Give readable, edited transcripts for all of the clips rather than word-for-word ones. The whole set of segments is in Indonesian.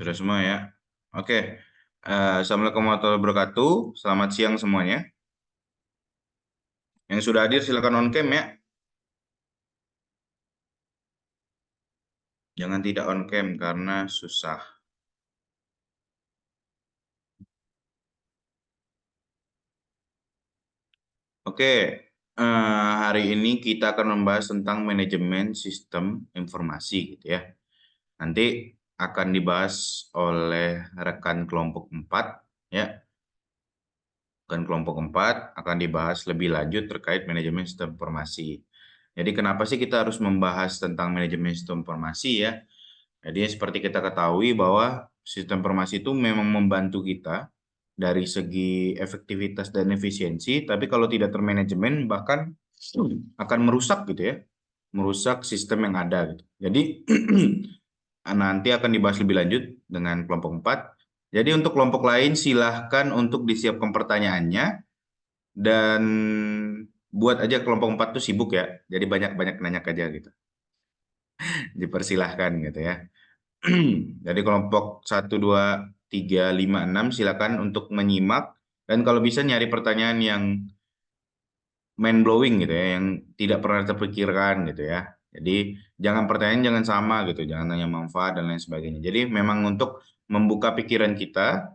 Sudah semua ya. Oke. Assalamualaikum warahmatullahi wabarakatuh. Selamat siang semuanya. Yang sudah hadir silakan on cam ya. Jangan tidak on cam karena susah. Oke. Hari ini kita akan membahas tentang manajemen sistem informasi gitu ya. Nanti akan dibahas oleh rekan kelompok 4 ya. Dan kelompok 4 akan dibahas lebih lanjut terkait manajemen sistem informasi. Jadi kenapa sih kita harus membahas tentang manajemen sistem informasi ya? Jadi seperti kita ketahui bahwa sistem informasi itu memang membantu kita dari segi efektivitas dan efisiensi, tapi kalau tidak termanajemen bahkan akan merusak gitu ya, merusak sistem yang ada gitu. Jadi nanti akan dibahas lebih lanjut dengan kelompok 4. Jadi untuk kelompok lain silahkan untuk disiapkan pertanyaannya dan buat aja kelompok 4 tuh sibuk ya. Jadi banyak-banyak nanya aja gitu. Dipersilahkan gitu ya. Jadi kelompok 1, 2, 3, 5, 6 silakan untuk menyimak dan kalau bisa nyari pertanyaan yang mind blowing gitu ya, yang tidak pernah terpikirkan gitu ya. Jadi jangan pertanyaan jangan sama gitu, jangan tanya manfaat dan lain sebagainya. Jadi memang untuk membuka pikiran kita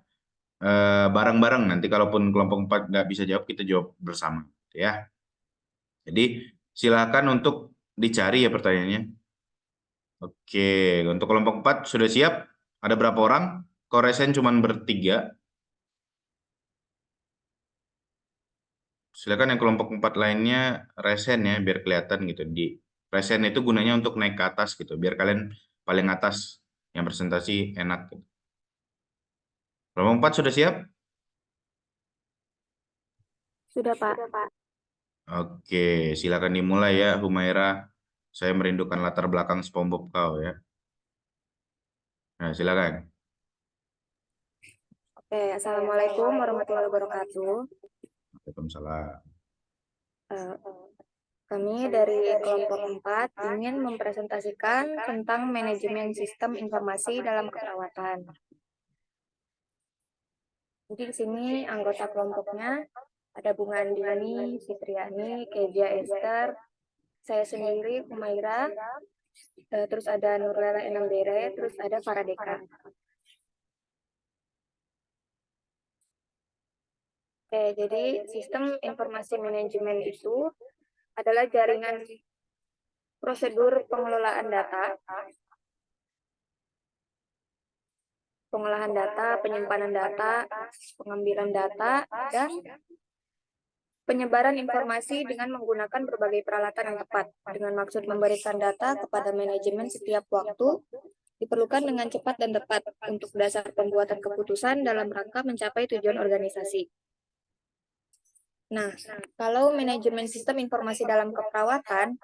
bareng-bareng nanti kalaupun kelompok 4 nggak bisa jawab kita jawab bersama gitu ya. Jadi silakan untuk dicari ya pertanyaannya. Oke, untuk kelompok 4 sudah siap? Ada berapa orang? Koresen cuma bertiga. Silakan yang kelompok 4 lainnya resen ya, biar kelihatan gitu. Di resen itu gunanya untuk naik ke atas gitu, biar kalian paling atas yang presentasi enak. Gitu. Kelompok 4 sudah siap? Sudah, Pak. Oke, silakan dimulai ya, Humaira. Saya merindukan latar belakang SpongeBob kau ya. Nah, silakan. Oke, Assalamualaikum warahmatullahi wabarakatuh. Waalaikumsalam. Eh, Kami dari kelompok 4 ingin mempresentasikan tentang manajemen sistem informasi dalam keperawatan. Jadi di sini anggota kelompoknya ada Bunga Andiani, Fitriani, Kezia Esther, saya sendiri, Humaira, terus ada Nurlela Enambere, terus ada Faradeka. Oke, jadi sistem informasi manajemen itu adalah jaringan prosedur pengelolaan data, pengolahan data, penyimpanan data, pengambilan data, dan penyebaran informasi dengan menggunakan berbagai peralatan yang tepat. Dengan maksud memberikan data kepada manajemen setiap waktu, diperlukan dengan cepat dan tepat untuk dasar pembuatan keputusan dalam rangka mencapai tujuan organisasi. Nah, kalau manajemen sistem informasi dalam keperawatan,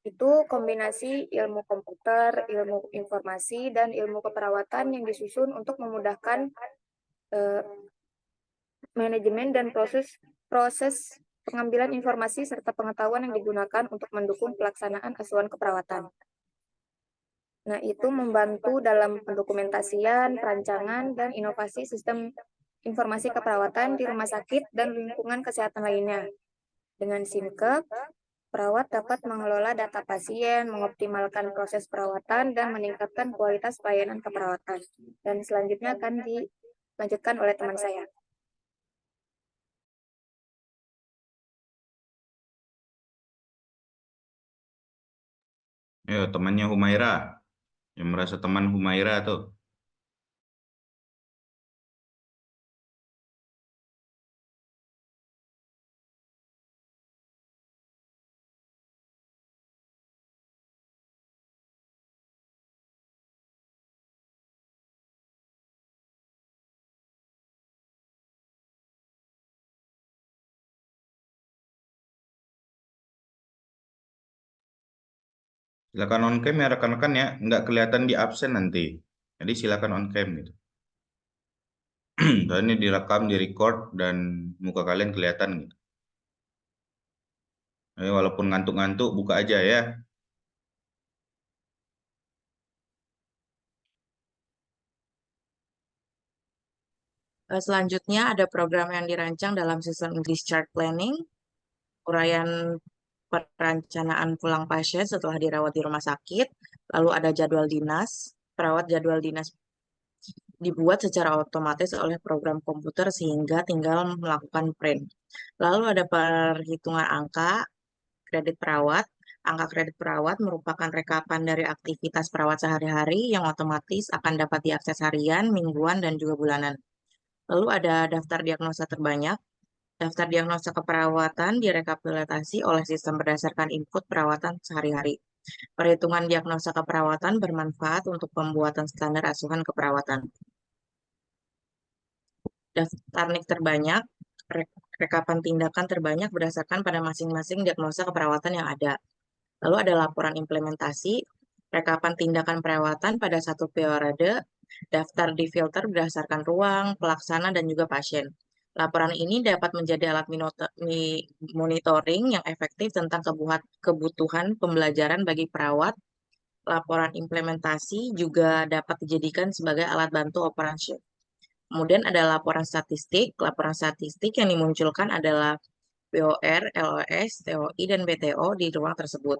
itu kombinasi ilmu komputer, ilmu informasi, dan ilmu keperawatan yang disusun untuk memudahkan manajemen dan proses pengambilan informasi serta pengetahuan yang digunakan untuk mendukung pelaksanaan asuhan keperawatan. Nah, itu membantu dalam pendokumentasian, perancangan, dan inovasi sistem informasi keperawatan di rumah sakit dan lingkungan kesehatan lainnya. Dengan SIMKEP, perawat dapat mengelola data pasien, mengoptimalkan proses perawatan, dan meningkatkan kualitas pelayanan keperawatan. Dan selanjutnya akan dilanjutkan oleh teman saya. Ayo temannya Humaira, yang merasa teman Humaira tuh. Silakan on cam ya rekan-rekan ya, nggak kelihatan di absen nanti. Jadi silakan on cam gitu. Soalnya ini direkam, direcord dan muka kalian kelihatan gitu. Jadi walaupun ngantuk-ngantuk buka aja ya. Selanjutnya ada program yang dirancang dalam sistem discharge planning, uraian perencanaan pulang pasien setelah dirawat di rumah sakit, lalu ada jadwal dinas, perawat jadwal dinas dibuat secara otomatis oleh program komputer sehingga tinggal melakukan print. Lalu ada perhitungan angka kredit perawat. Angka kredit perawat merupakan rekapan dari aktivitas perawat sehari-hari yang otomatis akan dapat diakses harian, mingguan, dan juga bulanan. Lalu ada daftar diagnosa terbanyak. Daftar diagnosa keperawatan direkapitulasi oleh sistem berdasarkan input perawatan sehari-hari. Perhitungan diagnosa keperawatan bermanfaat untuk pembuatan standar asuhan keperawatan. Daftar NIK terbanyak, rekapan tindakan terbanyak berdasarkan pada masing-masing diagnosa keperawatan yang ada. Lalu ada laporan implementasi, rekapan tindakan perawatan pada satu periode, daftar difilter berdasarkan ruang, pelaksana, dan juga pasien. Laporan ini dapat menjadi alat monitoring yang efektif tentang kebutuhan pembelajaran bagi perawat. Laporan implementasi juga dapat dijadikan sebagai alat bantu operasi. Kemudian ada laporan statistik. Laporan statistik yang dimunculkan adalah BOR, LOS, TOI, dan BTO di ruang tersebut.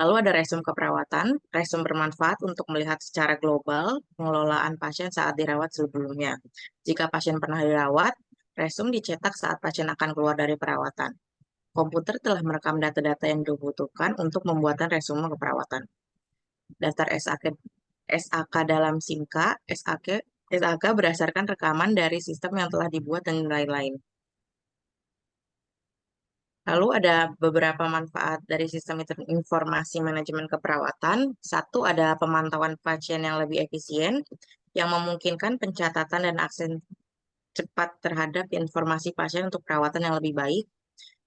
Lalu ada resum keperawatan. Resum bermanfaat untuk melihat secara global pengelolaan pasien saat dirawat sebelumnya. Jika pasien pernah dirawat, resum dicetak saat pasien akan keluar dari perawatan. Komputer telah merekam data-data yang dibutuhkan untuk pembuatan resume keperawatan. Daftar SAK dalam SIMKA, SAK berdasarkan rekaman dari sistem yang telah dibuat dan lain-lain. Lalu ada beberapa manfaat dari sistem informasi manajemen keperawatan. Satu, ada pemantauan pasien yang lebih efisien, yang memungkinkan pencatatan dan akses cepat terhadap informasi pasien untuk perawatan yang lebih baik.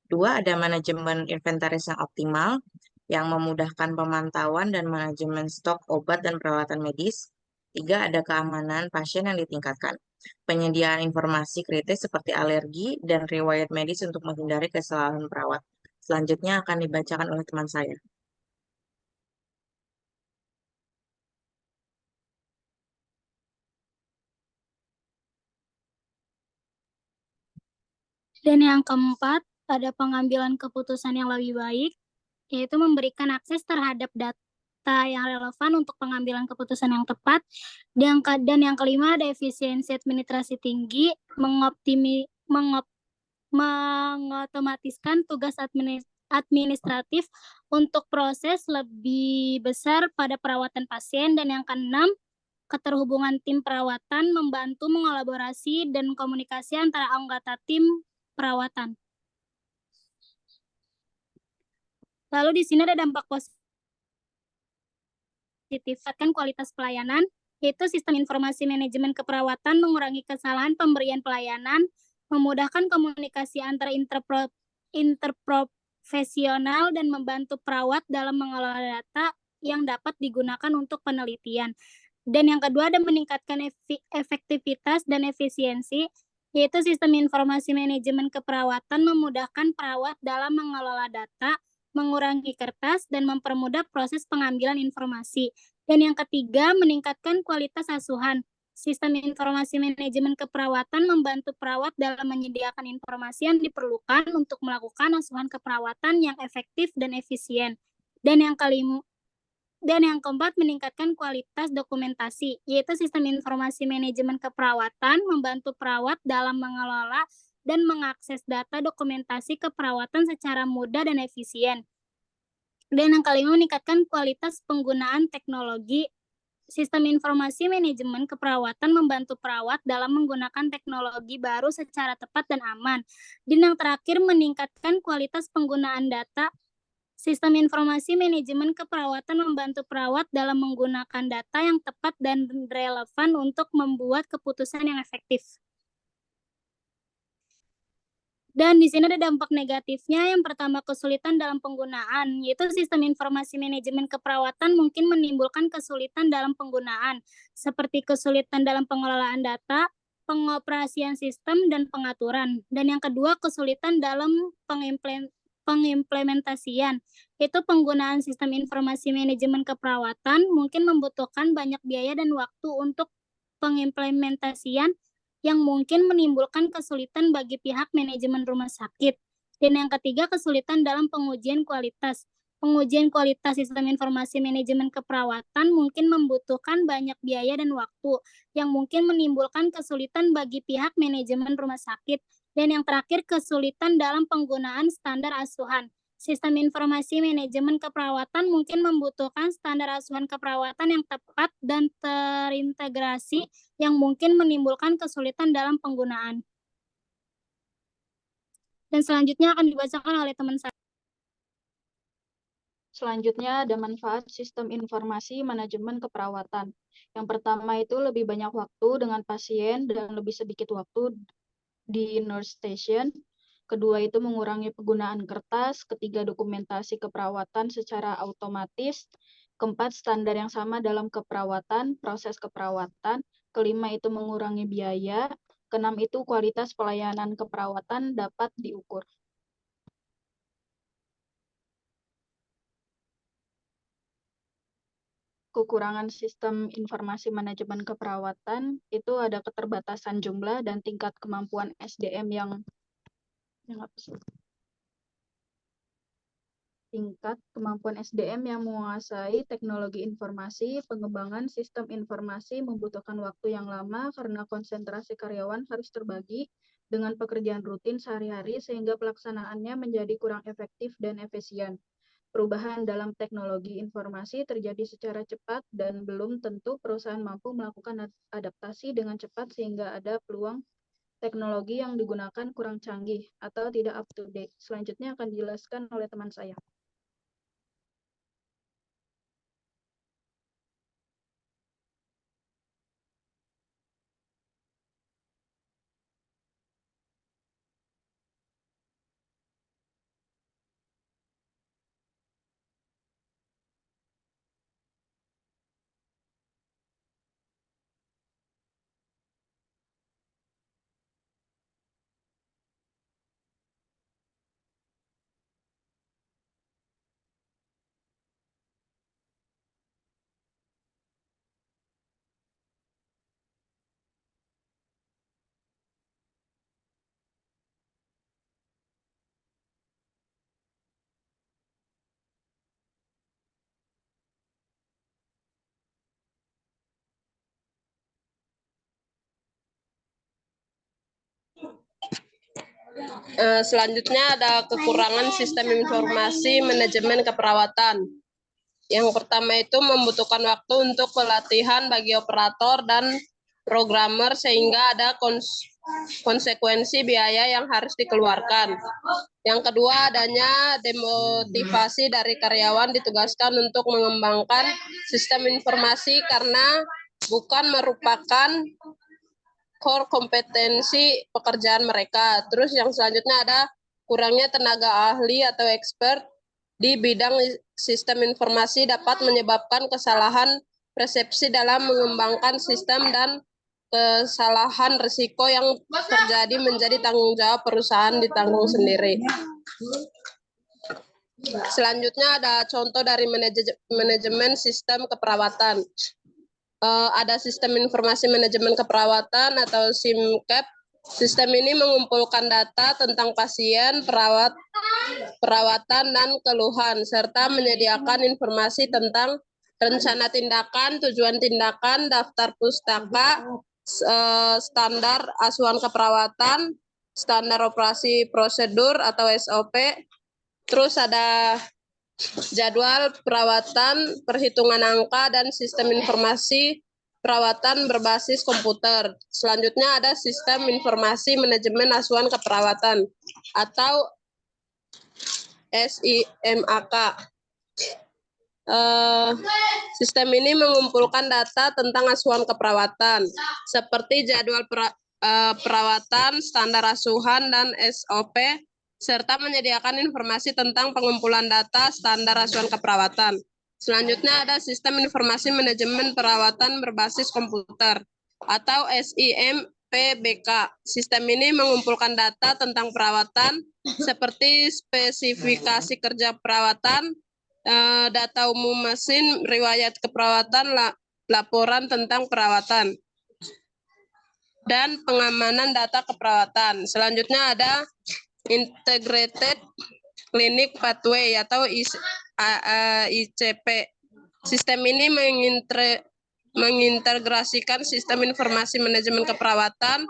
Dua, ada manajemen inventaris yang optimal, yang memudahkan pemantauan dan manajemen stok obat dan perawatan medis. Tiga, ada keamanan pasien yang ditingkatkan. Penyediaan informasi kritis seperti alergi dan riwayat medis untuk menghindari kesalahan perawat. Selanjutnya akan dibacakan oleh teman saya. Dan yang keempat, ada pengambilan keputusan yang lebih baik, yaitu memberikan akses terhadap data yang relevan untuk pengambilan keputusan yang tepat. Dan yang kelima, ada efisiensi administrasi tinggi, mengotomatiskan tugas administratif untuk proses lebih besar pada perawatan pasien. Dan yang keenam, keterhubungan tim perawatan membantu mengolaborasi dan komunikasi antara anggota tim perawatan. Lalu di sini ada dampak positif kan kualitas pelayanan, yaitu sistem informasi manajemen keperawatan mengurangi kesalahan pemberian pelayanan, memudahkan komunikasi antara interprofesional dan membantu perawat dalam mengelola data yang dapat digunakan untuk penelitian. Dan yang kedua ada meningkatkan efektivitas dan efisiensi, yaitu sistem informasi manajemen keperawatan memudahkan perawat dalam mengelola data, mengurangi kertas, dan mempermudah proses pengambilan informasi. Dan yang ketiga, meningkatkan kualitas asuhan. Sistem informasi manajemen keperawatan membantu perawat dalam menyediakan informasi yang diperlukan untuk melakukan asuhan keperawatan yang efektif dan efisien. Dan yang keempat, meningkatkan kualitas dokumentasi, yaitu sistem informasi manajemen keperawatan membantu perawat dalam mengelola dan mengakses data dokumentasi keperawatan secara mudah dan efisien. Dan yang kelima, meningkatkan kualitas penggunaan teknologi. Sistem informasi manajemen keperawatan membantu perawat dalam menggunakan teknologi baru secara tepat dan aman. Dan yang terakhir, meningkatkan kualitas penggunaan data. Sistem informasi manajemen keperawatan membantu perawat dalam menggunakan data yang tepat dan relevan untuk membuat keputusan yang efektif. Dan di sini ada dampak negatifnya. Yang pertama, kesulitan dalam penggunaan, yaitu sistem informasi manajemen keperawatan mungkin menimbulkan kesulitan dalam penggunaan, seperti kesulitan dalam pengelolaan data, pengoperasian sistem, dan pengaturan. Dan yang kedua, kesulitan dalam pengimplementasian, yaitu penggunaan sistem informasi manajemen keperawatan mungkin membutuhkan banyak biaya dan waktu untuk pengimplementasian yang mungkin menimbulkan kesulitan bagi pihak manajemen rumah sakit. Dan yang ketiga, kesulitan dalam pengujian kualitas. Pengujian kualitas sistem informasi manajemen keperawatan mungkin membutuhkan banyak biaya dan waktu, yang mungkin menimbulkan kesulitan bagi pihak manajemen rumah sakit. Dan yang terakhir, kesulitan dalam penggunaan standar asuhan. Sistem informasi manajemen keperawatan mungkin membutuhkan standar asuhan keperawatan yang tepat dan terintegrasi, yang mungkin menimbulkan kesulitan dalam penggunaan. Dan selanjutnya akan dibacakan oleh teman saya. Selanjutnya ada manfaat sistem informasi manajemen keperawatan. Yang pertama itu lebih banyak waktu dengan pasien dan lebih sedikit waktu di nurse station. Kedua itu mengurangi penggunaan kertas. Ketiga, dokumentasi keperawatan secara otomatis. Keempat, standar yang sama dalam keperawatan, proses keperawatan. Kelima itu mengurangi biaya. Keenam itu kualitas pelayanan keperawatan dapat diukur. Kekurangan sistem informasi manajemen keperawatan itu ada keterbatasan jumlah dan tingkat kemampuan SDM yang menguasai teknologi informasi. Pengembangan sistem informasi membutuhkan waktu yang lama karena konsentrasi karyawan harus terbagi dengan pekerjaan rutin sehari-hari sehingga pelaksanaannya menjadi kurang efektif dan efisien. Perubahan dalam teknologi informasi terjadi secara cepat dan belum tentu perusahaan mampu melakukan adaptasi dengan cepat sehingga ada peluang teknologi yang digunakan kurang canggih atau tidak up to date. Selanjutnya akan dijelaskan oleh teman saya. Selanjutnya ada kekurangan sistem informasi manajemen keperawatan. Yang pertama itu membutuhkan waktu untuk pelatihan bagi operator dan programmer sehingga ada konsekuensi biaya yang harus dikeluarkan. Yang kedua, adanya demotivasi dari karyawan ditugaskan untuk mengembangkan sistem informasi karena bukan merupakan core kompetensi pekerjaan mereka. Terus yang selanjutnya ada kurangnya tenaga ahli atau expert di bidang sistem informasi dapat menyebabkan kesalahan persepsi dalam mengembangkan sistem dan kesalahan risiko yang terjadi menjadi tanggung jawab perusahaan ditanggung sendiri. Selanjutnya ada contoh dari manajemen sistem keperawatan. Ada sistem informasi manajemen keperawatan atau SIMCAP. Sistem ini mengumpulkan data tentang pasien, perawatan, dan keluhan, serta menyediakan informasi tentang rencana tindakan, tujuan tindakan, daftar pustaka, standar asuhan keperawatan, standar operasi prosedur atau SOP, terus ada jadwal perawatan, perhitungan angka, dan sistem informasi perawatan berbasis komputer. Selanjutnya ada sistem informasi manajemen asuhan keperawatan atau SIMAK. Sistem ini mengumpulkan data tentang asuhan keperawatan seperti jadwal perawatan, standar asuhan, dan SOP, serta menyediakan informasi tentang pengumpulan data standar asuhan keperawatan. Selanjutnya ada sistem informasi manajemen perawatan berbasis komputer atau SIMPBK. Sistem ini mengumpulkan data tentang perawatan seperti spesifikasi kerja perawatan, data umum mesin, riwayat keperawatan, laporan tentang perawatan. dan pengamanan data keperawatan. Selanjutnya ada Integrated Clinic Pathway atau ICP. Sistem ini mengintegrasikan sistem informasi manajemen keperawatan,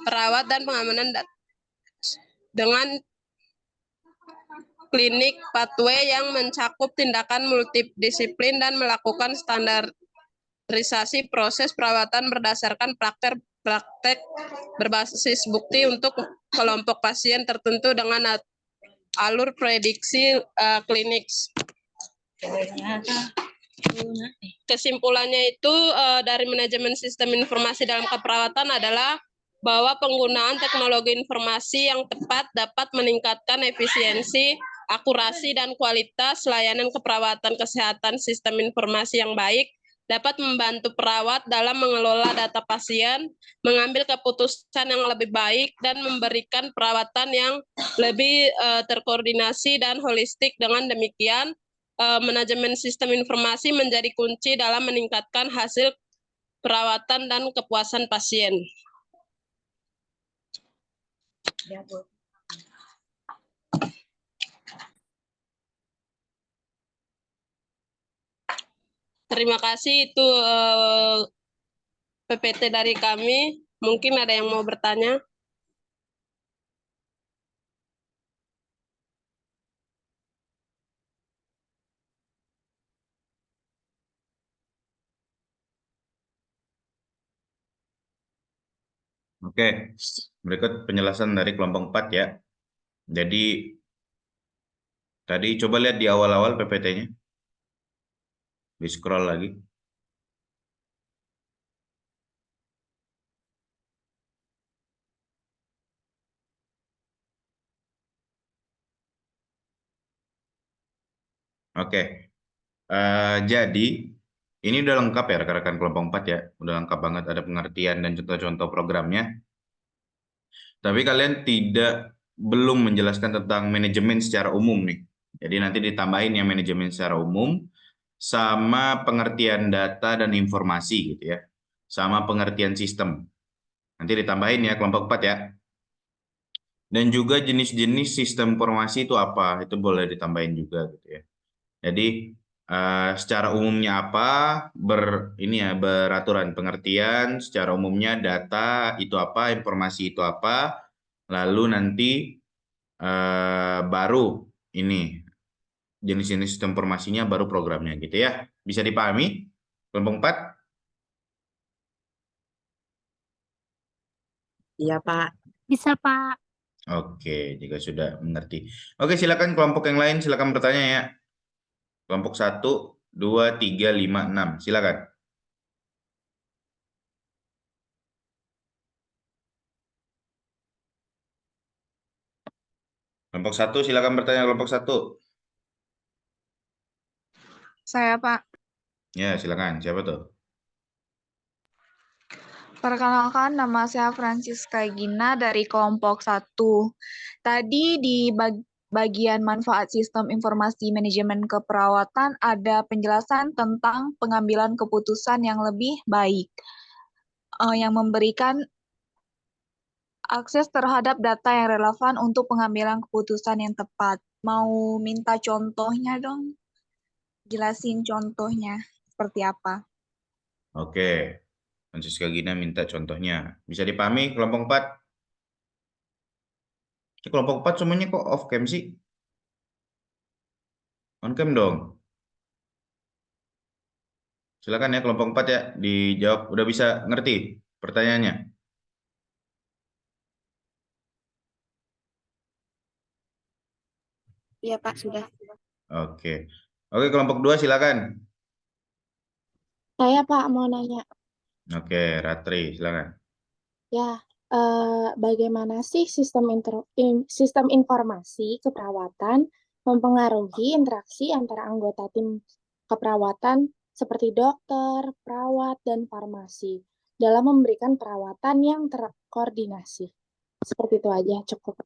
perawat dan pengamanan data dengan klinik pathway yang mencakup tindakan multidisiplin dan melakukan standarisasi proses perawatan berdasarkan praktek berbasis bukti untuk kelompok pasien tertentu dengan alur prediksi klinik. Kesimpulannya itu dari manajemen sistem informasi dalam keperawatan adalah bahwa penggunaan teknologi informasi yang tepat dapat meningkatkan efisiensi, akurasi, dan kualitas layanan keperawatan kesehatan. Sistem informasi yang baik dapat membantu perawat dalam mengelola data pasien, mengambil keputusan yang lebih baik, dan memberikan perawatan yang lebih terkoordinasi dan holistik. Dengan demikian, manajemen sistem informasi menjadi kunci dalam meningkatkan hasil perawatan dan kepuasan pasien. Terima kasih, itu PPT dari kami. Mungkin ada yang mau bertanya? Oke, berikut penjelasan dari kelompok 4 ya. Jadi, tadi coba lihat di awal-awal PPT-nya. Di scroll lagi. Oke, jadi ini udah lengkap ya rekan-rekan kelompok 4 ya. Udah lengkap banget, ada pengertian dan contoh-contoh programnya. Tapi kalian belum menjelaskan tentang manajemen secara umum nih. Jadi nanti ditambahin ya manajemen secara umum sama pengertian data dan informasi gitu ya. Sama pengertian sistem. Nanti ditambahin ya kelompok 4 ya. Dan juga jenis-jenis sistem informasi itu apa? Itu boleh ditambahin juga gitu ya. Jadi secara umumnya apa? Beraturan pengertian secara umumnya data itu apa, informasi itu apa. Lalu nanti baru ini jenis-jenis sistem informasinya baru programnya gitu ya. Bisa dipahami? Kelompok 4? Iya, Pak. Bisa, Pak. Oke, jika sudah mengerti. Oke, silakan kelompok yang lain silakan bertanya ya. Kelompok 1, 2, 3, 5, 6. Silakan. Kelompok 1 silakan bertanya kelompok 1. Saya, Pak. Ya, silakan. Siapa tuh? Perkenalkan, nama saya Francisca Gina dari kelompok 1. Tadi di bagian manfaat sistem informasi manajemen keperawatan ada penjelasan tentang pengambilan keputusan yang lebih baik, yang memberikan akses terhadap data yang relevan untuk pengambilan keputusan yang tepat. Mau minta contohnya dong? Jelasin contohnya seperti apa? Oke. Francisca Gina minta contohnya. Bisa dipahami kelompok 4? Kelompok 4 semuanya kok off cam sih? On cam dong. Silakan ya kelompok 4 ya dijawab. Udah bisa ngerti pertanyaannya? Iya, Pak, sudah. Oke. Oke, kelompok 2 silakan. Saya Pak mau nanya, Oke, Ratri silakan. ya bagaimana sih sistem informasi keperawatan mempengaruhi interaksi antara anggota tim keperawatan seperti dokter, perawat, dan farmasi dalam memberikan perawatan yang terkoordinasi? Seperti itu aja, cukup.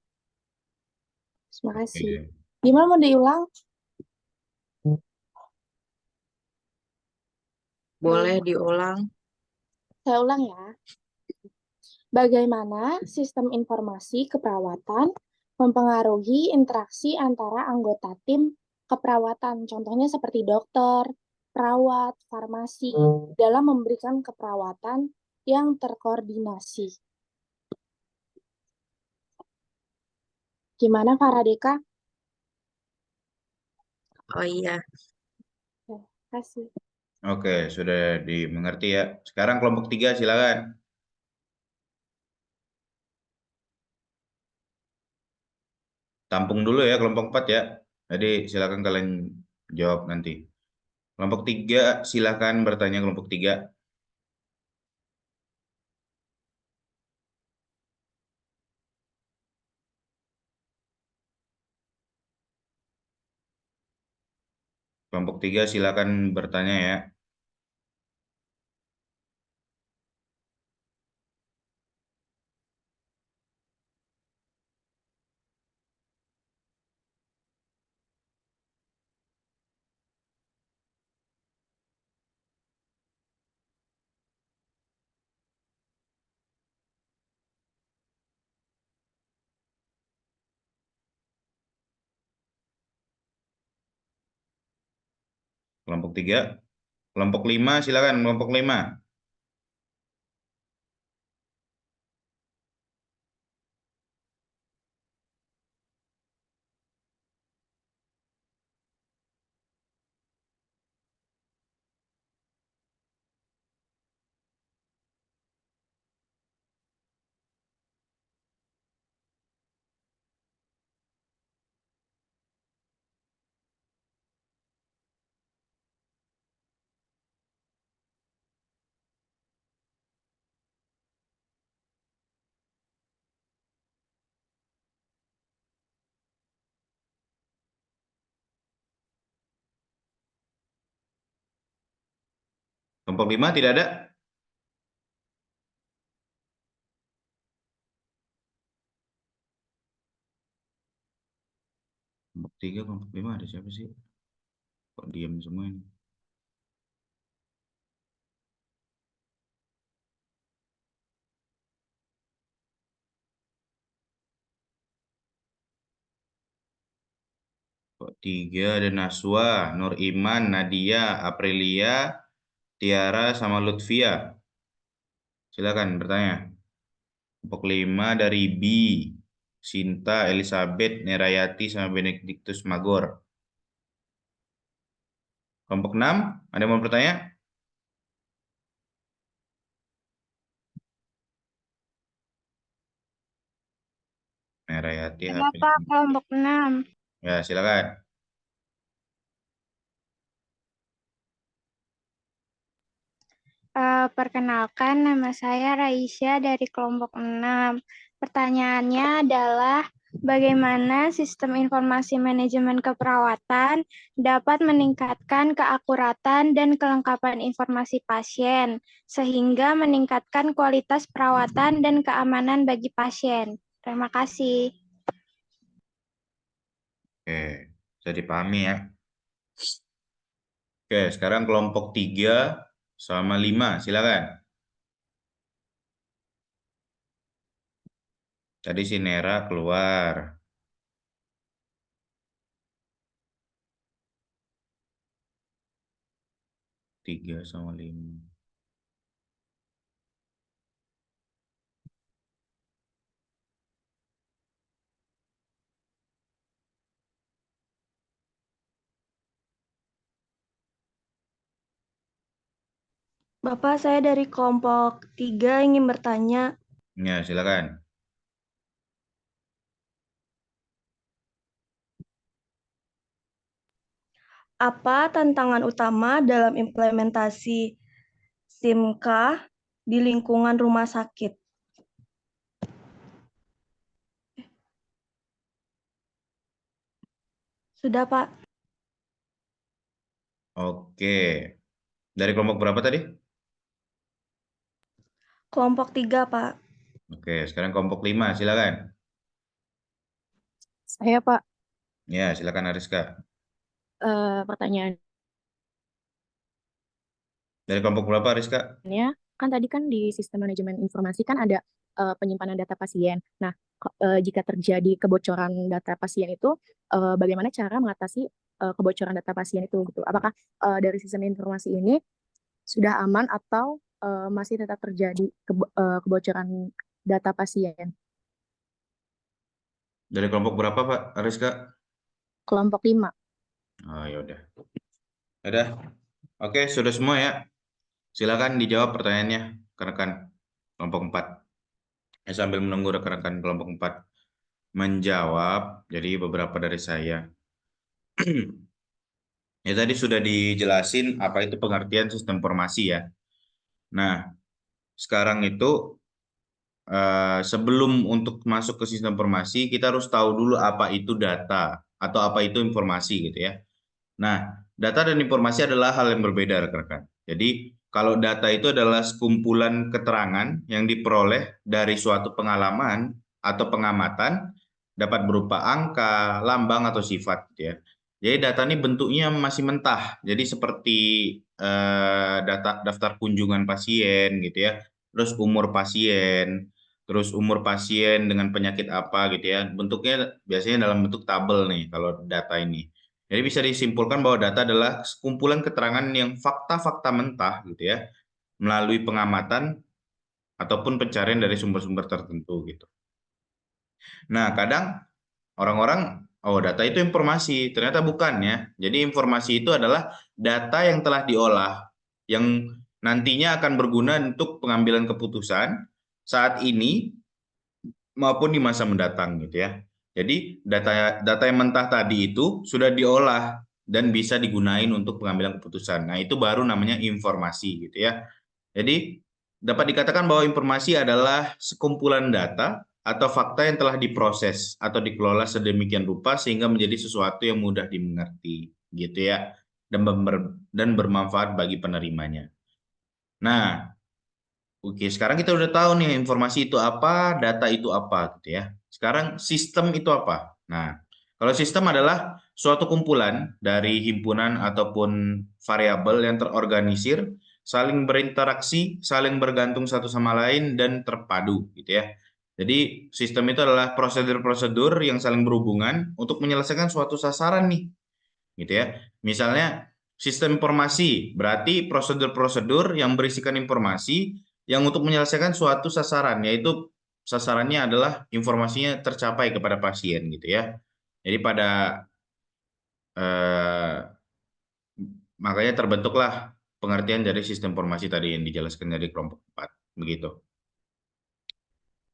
Terima kasih. Oke. Gimana mau diulang? Boleh diulang. Saya ulang ya. Bagaimana sistem informasi keperawatan mempengaruhi interaksi antara anggota tim keperawatan, contohnya seperti dokter, perawat, farmasi, dalam memberikan keperawatan yang terkoordinasi. Gimana, Faradeka? Oh iya, Terima kasih. Oke, sudah dimengerti ya. Sekarang kelompok 3 silakan. Tampung dulu ya kelompok 4 ya. Jadi silakan kalian jawab nanti. Kelompok 3 silakan bertanya kelompok 3. Kelompok 3 silakan bertanya ya. Kelompok 3. Kelompok 5 silakan kelompok 5. Kelompok 5 tidak ada? Kelompok 3, kelompok 5 ada siapa sih? Kok diam semua ini? Kok 3 ada Naswa, Nur Iman, Nadia, Aprilia, Tiara sama Lutfia. Silakan bertanya. Kelompok 5 dari B, Sinta, Elizabeth, Nerayati sama Benediktus Magor. Kelompok 6, ada yang mau bertanya? Nerayati, Ada Pak, kelompok 6. Ya, silakan. Perkenalkan, nama saya Raisya dari kelompok 6. Pertanyaannya adalah, bagaimana sistem informasi manajemen keperawatan dapat meningkatkan keakuratan dan kelengkapan informasi pasien, sehingga meningkatkan kualitas perawatan dan keamanan bagi pasien. Terima kasih. Oke, bisa dipahami ya. Oke, sekarang kelompok 3 sama 5, silakan. Tadi si Nera keluar. 3 sama 5. Bapak, saya dari kelompok 3 ingin bertanya. Ya, silakan. Apa tantangan utama dalam implementasi SIMK di lingkungan rumah sakit? Sudah, Pak. Oke. Dari kelompok berapa tadi? Kelompok 3, Pak. Oke, sekarang kelompok 5, silakan. Saya Pak, Ya, silakan Ariska. pertanyaannya Dari kelompok berapa Ariska? kan tadi kan di sistem manajemen informasi kan ada penyimpanan data pasien. Nah, jika terjadi kebocoran data pasien itu, bagaimana cara mengatasi kebocoran data pasien itu gitu? Apakah dari sistem informasi ini sudah aman atau masih tetap terjadi kebocoran data pasien? Dari kelompok berapa, Pak Ariska? Kelompok 5. Oh, ya udah. Udah. Oke, sudah semua ya. Silakan dijawab pertanyaannya, rekan-rekan kelompok 4. Sambil menunggu rekan-rekan kelompok 4 menjawab, jadi beberapa dari saya. Ya tadi sudah dijelasin apa itu pengertian sistem informasi ya. Nah, sekarang itu sebelum untuk masuk ke sistem informasi, kita harus tahu dulu apa itu data atau apa itu informasi gitu ya. Nah, data dan informasi adalah hal yang berbeda rekan-rekan. Jadi, kalau data itu adalah sekumpulan keterangan yang diperoleh dari suatu pengalaman atau pengamatan, dapat berupa angka, lambang, atau sifat gitu ya. Jadi data ini bentuknya masih mentah. Jadi seperti data daftar kunjungan pasien gitu ya. Terus umur pasien, terus umur pasien dengan penyakit apa gitu ya. Bentuknya biasanya dalam bentuk tabel nih kalau data ini. Jadi bisa disimpulkan bahwa data adalah kumpulan keterangan yang fakta-fakta mentah gitu ya, melalui pengamatan ataupun pencarian dari sumber-sumber tertentu gitu. Nah, kadang orang-orang, oh data itu informasi, ternyata bukan ya. Jadi informasi itu adalah data yang telah diolah, yang nantinya akan berguna untuk pengambilan keputusan saat ini maupun di masa mendatang gitu ya. Jadi data yang mentah tadi itu sudah diolah dan bisa digunain untuk pengambilan keputusan. Nah, itu baru namanya informasi gitu ya. Jadi dapat dikatakan bahwa informasi adalah sekumpulan data atau fakta yang telah diproses atau dikelola sedemikian rupa sehingga menjadi sesuatu yang mudah dimengerti gitu ya, dan bermanfaat bagi penerimanya. Nah, oke, sekarang kita udah tahu nih informasi itu apa, data itu apa gitu ya. Sekarang sistem itu apa? Nah, kalau sistem adalah suatu kumpulan dari himpunan ataupun variabel yang terorganisir, saling berinteraksi, saling bergantung satu sama lain dan terpadu gitu ya. Jadi sistem itu adalah prosedur-prosedur yang saling berhubungan untuk menyelesaikan suatu sasaran nih, gitu ya. Misalnya sistem informasi berarti prosedur-prosedur yang berisikan informasi yang untuk menyelesaikan suatu sasaran, yaitu sasarannya adalah informasinya tercapai kepada pasien gitu ya. Jadi pada eh, makanya terbentuklah pengertian dari sistem informasi tadi yang dijelaskan dari kelompok 4 begitu.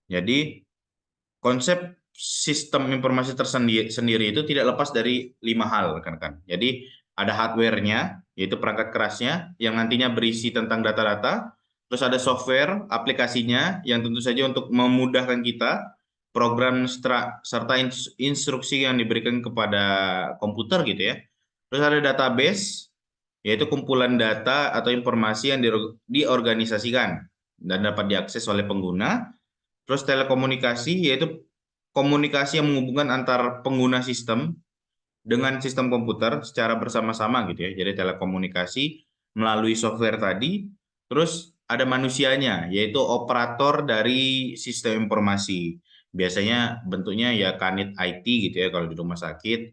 Jadi konsep sistem informasi tersendiri itu tidak lepas dari 5 hal rekan-rekan. Jadi ada hardware-nya, yaitu perangkat kerasnya yang nantinya berisi tentang data-data. Terus ada software, aplikasinya yang tentu saja untuk memudahkan kita, program serta instruksi yang diberikan kepada komputer gitu ya. Terus ada database, yaitu kumpulan data atau informasi yang diorganisasikan dan dapat diakses oleh pengguna. Terus telekomunikasi, yaitu komunikasi yang menghubungkan antar pengguna sistem dengan sistem komputer secara bersama-sama gitu ya. Jadi telekomunikasi melalui software tadi. Terus ada manusianya, yaitu operator dari sistem informasi. Biasanya bentuknya ya kanit IT gitu ya kalau di rumah sakit.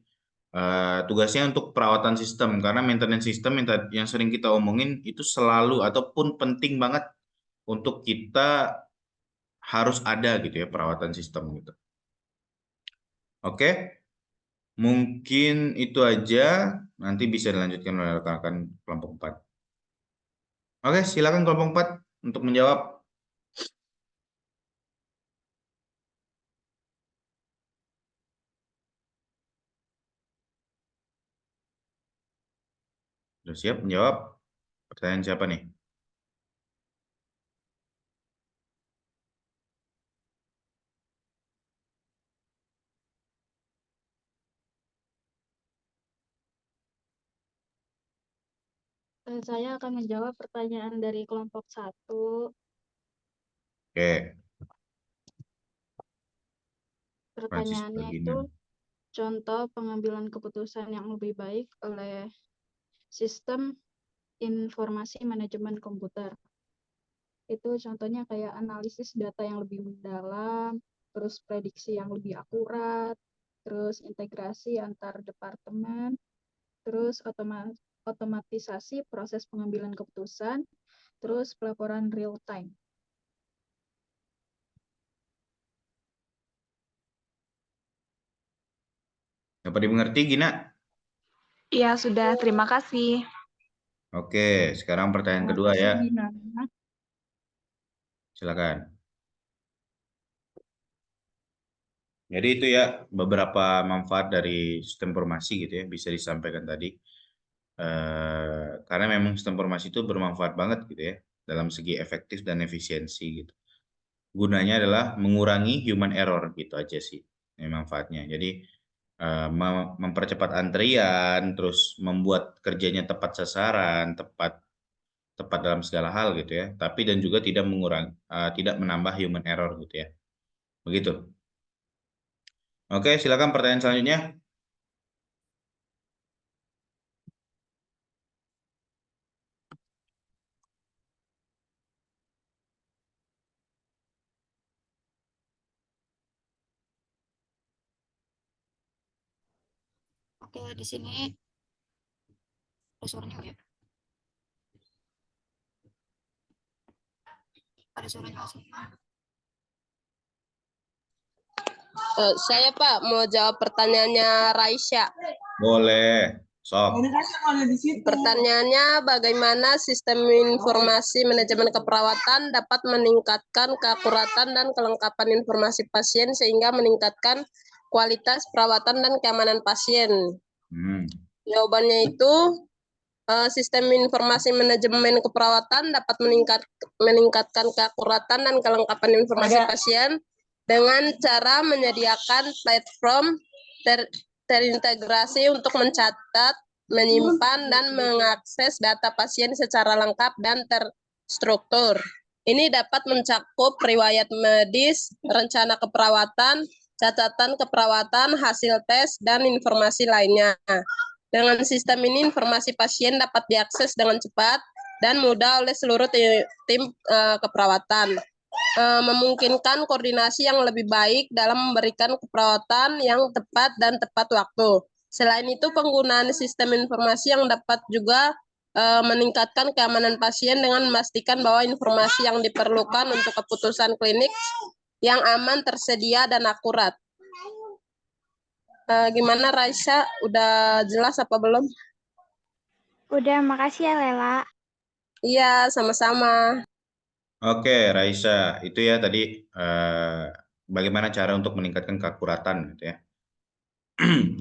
Tugasnya untuk perawatan sistem, karena maintenance sistem yang sering kita omongin itu selalu ataupun penting banget untuk kita harus ada gitu ya perawatan sistem gitu. Oke, mungkin itu aja. Nanti bisa dilanjutkan oleh rekan-rekan kelompok 4. Oke, silakan kelompok 4 untuk menjawab. Sudah siap menjawab? Pertanyaan siapa nih? Saya akan menjawab pertanyaan dari kelompok 1. Oke, Pertanyaannya itu contoh pengambilan keputusan yang lebih baik oleh sistem informasi manajemen komputer. Itu contohnya kayak analisis data yang lebih mendalam, terus prediksi yang lebih akurat, terus integrasi antar departemen, terus otomatisasi proses pengambilan keputusan, terus pelaporan real time. Dapat dimengerti, Gina? Iya, sudah. Terima kasih. Oke, sekarang pertanyaan Terima kedua kasih, ya. Gina. Silakan. Jadi itu ya beberapa manfaat dari sistem informasi gitu ya, bisa disampaikan tadi. Karena memang sistem informasi itu bermanfaat banget gitu ya, dalam segi efektif dan efisiensi gitu. Gunanya adalah mengurangi human error gitu aja sih, ini manfaatnya. Jadi mempercepat antrian, terus membuat kerjanya tepat sasaran, tepat dalam segala hal gitu ya. Tapi dan juga tidak menambah human error gitu ya. Begitu. Oke, silakan pertanyaan selanjutnya. Oke, di sini ada suaranya nggak ya? Ada suaranya nggak sih? Saya Pak mau jawab pertanyaannya Raisya. Boleh, sok. Pertanyaannya, bagaimana sistem informasi manajemen keperawatan dapat meningkatkan keakuratan dan kelengkapan informasi pasien sehingga meningkatkan kualitas perawatan dan keamanan pasien? Jawabannya itu, sistem informasi manajemen keperawatan dapat meningkatkan keakuratan dan kelengkapan informasi pasien dengan cara menyediakan platform terintegrasi untuk mencatat, menyimpan, dan mengakses data pasien secara lengkap dan terstruktur. Ini dapat mencakup riwayat medis, rencana keperawatan, catatan keperawatan, hasil tes, dan informasi lainnya. Dengan sistem ini, informasi pasien dapat diakses dengan cepat dan mudah oleh seluruh tim keperawatan, memungkinkan koordinasi yang lebih baik dalam memberikan keperawatan yang tepat dan tepat waktu. Selain itu, penggunaan sistem informasi yang dapat juga meningkatkan keamanan pasien dengan memastikan bahwa informasi yang diperlukan untuk keputusan klinik yang aman, tersedia, dan akurat. Gimana Raisa? Udah jelas apa belum? Udah, makasih ya Lela. Iya, sama-sama. Oke, Raisa, itu ya tadi bagaimana cara untuk meningkatkan keakuratan gitu ya.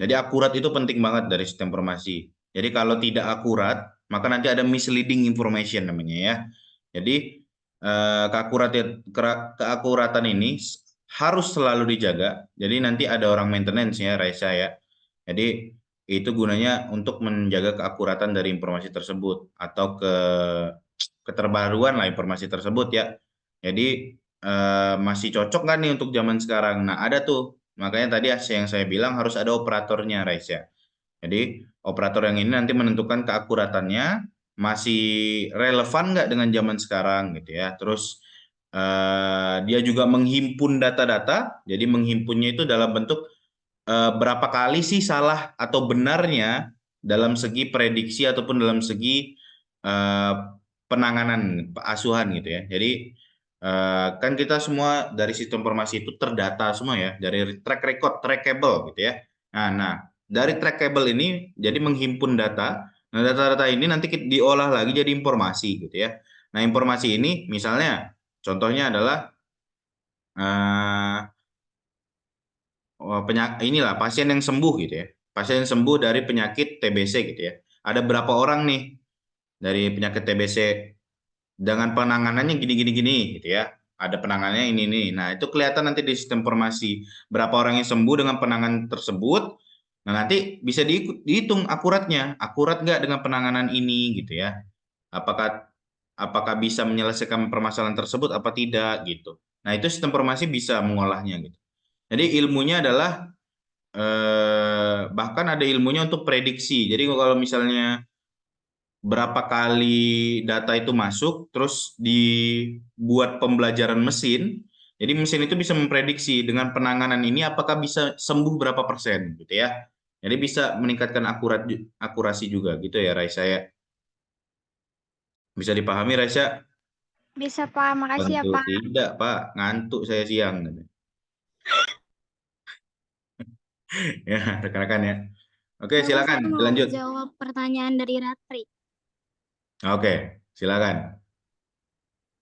Jadi akurat itu penting banget dari sistem informasi. Jadi kalau tidak akurat, maka nanti ada misleading information namanya ya. Jadi keakuratan ini harus selalu dijaga. Jadi nanti ada orang maintenance ya, Raisa ya. Jadi itu gunanya untuk menjaga keakuratan dari informasi tersebut atau keterbaruan lah informasi tersebut ya. Jadi masih cocok nggak nih untuk zaman sekarang? Nah ada tuh, makanya tadi yang saya bilang harus ada operatornya, Raisa. Jadi operator yang ini nanti menentukan keakuratannya masih relevan nggak dengan zaman sekarang gitu ya. Terus dia juga menghimpun data-data. Jadi menghimpunnya itu dalam bentuk berapa kali sih salah atau benarnya dalam segi prediksi ataupun dalam segi penanganan asuhan gitu ya. Jadi kan kita semua dari sistem informasi itu terdata semua ya, dari track record, trackable gitu ya. Nah, dari trackable ini jadi menghimpun data. Nah, data-data ini nanti diolah lagi jadi informasi gitu ya. Nah, informasi ini misalnya contohnya adalah inilah pasien yang sembuh gitu ya. Pasien yang sembuh dari penyakit TBC gitu ya. Ada berapa orang nih dari penyakit TBC dengan penanganannya gini gitu ya. Ada penanganannya ini nih. Nah, itu kelihatan nanti di sistem informasi berapa orang yang sembuh dengan penanganan tersebut. Nah, nanti bisa dihitung akuratnya, akurat nggak dengan penanganan ini gitu ya. Apakah bisa menyelesaikan permasalahan tersebut apa tidak gitu. Nah, itu sistem informasi bisa mengolahnya gitu. Jadi ilmunya adalah bahkan ada ilmunya untuk prediksi. Jadi kalau misalnya berapa kali data itu masuk, terus dibuat pembelajaran mesin. Jadi mesin itu bisa memprediksi dengan penanganan ini apakah bisa sembuh berapa persen gitu ya. Jadi bisa meningkatkan akurasi juga gitu ya Raisa ya. Bisa dipahami Raisa? Bisa, Pak. Makasih ya, Tentu Pak. tidak Pak, ngantuk saya siang. Ya rekan-rekan ya. Oke Bapak, silakan saya mau lanjut. jawab pertanyaan dari Ratri. Oke silakan.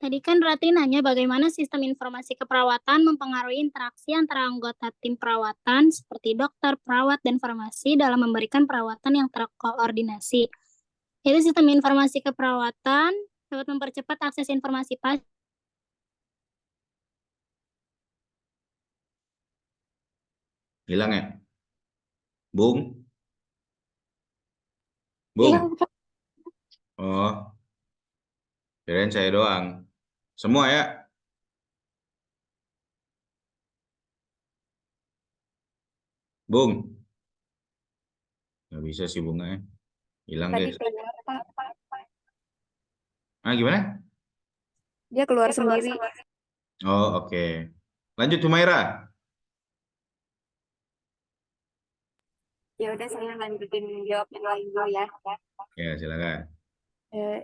Tadi kan Ratri nanya bagaimana sistem informasi keperawatan mempengaruhi interaksi antara anggota tim perawatan seperti dokter, perawat, dan farmasi dalam memberikan perawatan yang terkoordinasi. Jadi sistem informasi keperawatan dapat mempercepat akses informasi pasien. Hilang ya? Bung? Hilang, Bung? Pak. Oh, kirain saya doang. Semua ya? Bung? Nggak bisa sih bunga ya. Hilang Tadi deh. keluar, Pak. Ah, gimana? Dia keluar sendiri. Oh, oke. Lanjut, Humaira. Ya udah, saya lanjutin jawab yang lain dulu ya. Ya, silakan.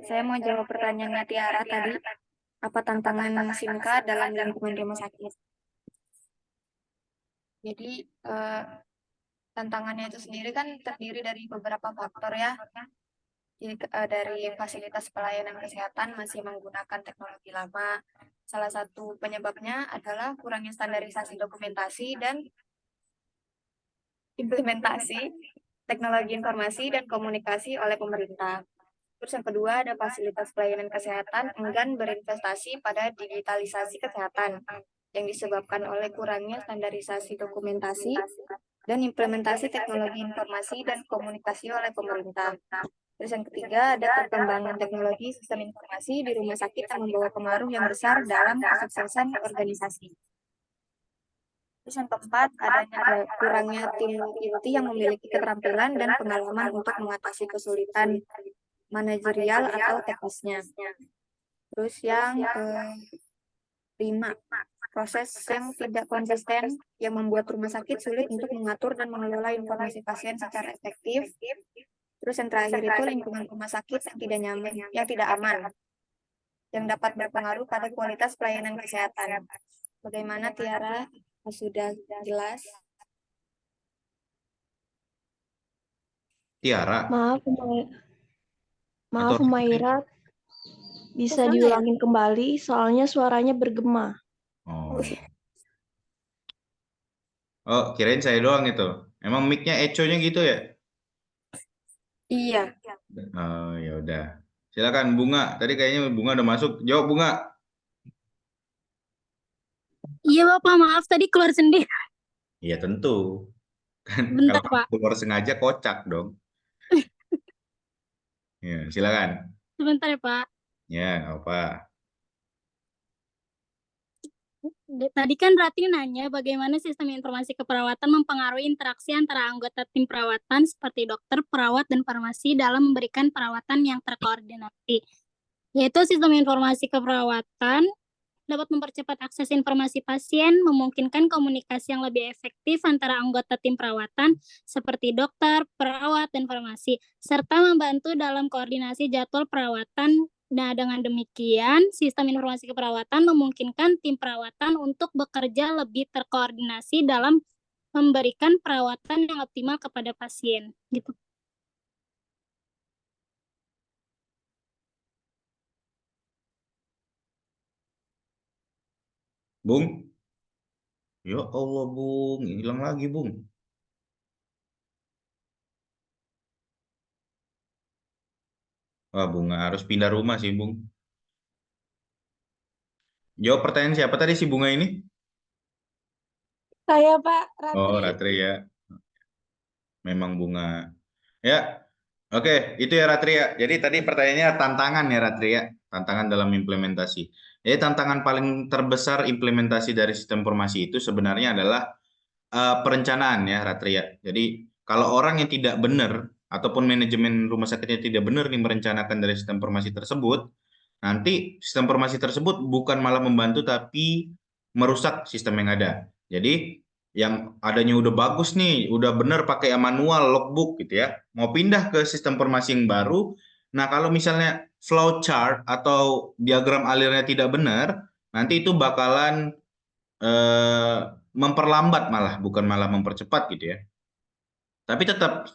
Saya mau jawab pertanyaannya Tiara tadi. Apa tantangan SIMKA dalam lingkungan rumah sakit? Jadi tantangannya itu sendiri kan terdiri dari beberapa faktor ya. Jadi, dari fasilitas pelayanan kesehatan masih menggunakan teknologi lama. Salah satu penyebabnya adalah kurangnya standarisasi dokumentasi dan implementasi teknologi informasi dan komunikasi oleh pemerintah. Terus yang kedua ada fasilitas pelayanan kesehatan enggan berinvestasi pada digitalisasi kesehatan yang disebabkan oleh kurangnya standarisasi dokumentasi dan implementasi teknologi informasi dan komunikasi oleh pemerintah. Terus yang ketiga ada perkembangan teknologi sistem informasi di rumah sakit yang membawa pengaruh yang besar dalam kesuksesan organisasi. Terus yang keempat, adanya kurangnya tim inti yang memiliki keterampilan dan pengalaman untuk mengatasi kesulitan manajerial atau teknisnya. Terus yang kelima, proses yang tidak konsisten yang membuat rumah sakit sulit untuk mengatur dan mengelola informasi pasien secara efektif. Terus yang terakhir itu lingkungan rumah sakit yang tidak nyaman, yang tidak aman, yang dapat berpengaruh pada kualitas pelayanan kesehatan. Bagaimana Tiara? Sudah jelas? Tiara. Maaf, Atau Humaira, bisa Sana ya? diulangin kembali soalnya suaranya bergema. Oh. Oh, kirain saya doang itu. Emang mic-nya echo-nya gitu ya? Iya. Oh, ya udah. Silakan Bunga. Tadi kayaknya Bunga udah masuk. Jawab Bunga. Iya Bapak, maaf tadi keluar sendiri. Iya tentu. Kan Bentar kalau Pak. keluar sengaja kocak dong. Ya, silakan. Sebentar ya Pak. Ya, nggak apa. Tadi kan Ratri nanya bagaimana sistem informasi keperawatan mempengaruhi interaksi antara anggota tim perawatan seperti dokter, perawat, dan farmasi dalam memberikan perawatan yang terkoordinasi. Yaitu sistem informasi keperawatan dapat mempercepat akses informasi pasien, memungkinkan komunikasi yang lebih efektif antara anggota tim perawatan seperti dokter, perawat, dan farmasi, serta membantu dalam koordinasi jadwal perawatan. Nah, dengan demikian, sistem informasi keperawatan memungkinkan tim perawatan untuk bekerja lebih terkoordinasi dalam memberikan perawatan yang optimal kepada pasien. Gitu. Bung? Ya Allah, Bung. Hilang lagi, Bung. Wah, Bunga harus pindah rumah sih, Bung. Jawab pertanyaan siapa tadi si Bunga ini? Saya, Pak, Oh, Ratri. Ratri ya. Memang Bunga. Ya, oke. Itu ya Ratri ya. Jadi tadi pertanyaannya tantangan ya Ratri ya. Tantangan dalam implementasi. Jadi tantangan paling terbesar implementasi dari sistem informasi itu sebenarnya adalah perencanaan ya Ratri ya. Jadi kalau orang yang tidak benar ataupun manajemen rumah sakitnya tidak benar nih merencanakan dari sistem informasi tersebut, nanti sistem informasi tersebut bukan malah membantu tapi merusak sistem yang ada. Jadi yang adanya udah bagus nih, udah bener pakai yang manual logbook gitu ya, mau pindah ke sistem informasi yang baru. Nah, kalau misalnya flow chart atau diagram alirnya tidak benar, nanti itu bakalan memperlambat malah, bukan malah mempercepat gitu ya. Tapi tetap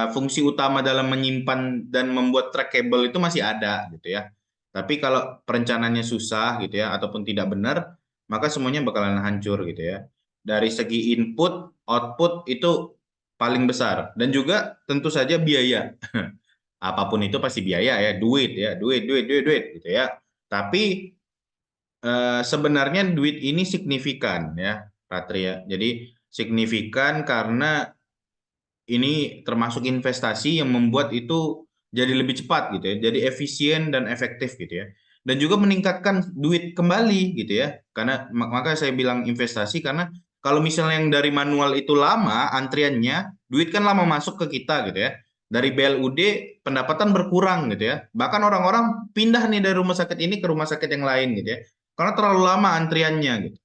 fungsi utama dalam menyimpan dan membuat trackable itu masih ada gitu ya. Tapi kalau perencanaannya susah gitu ya ataupun tidak benar, maka semuanya bakalan hancur gitu ya. Dari segi input, output itu paling besar dan juga tentu saja biaya. Apapun itu pasti biaya ya, duit gitu ya. Tapi sebenarnya duit ini signifikan ya, Patria. Jadi signifikan karena ini termasuk investasi yang membuat itu jadi lebih cepat gitu ya, jadi efisien dan efektif gitu ya, dan juga meningkatkan duit kembali gitu ya, karena maka saya bilang investasi karena kalau misalnya yang dari manual itu lama antriannya, duit kan lama masuk ke kita gitu ya, dari BLUD pendapatan berkurang gitu ya, bahkan orang-orang pindah nih dari rumah sakit ini ke rumah sakit yang lain gitu ya, karena terlalu lama antriannya gitu.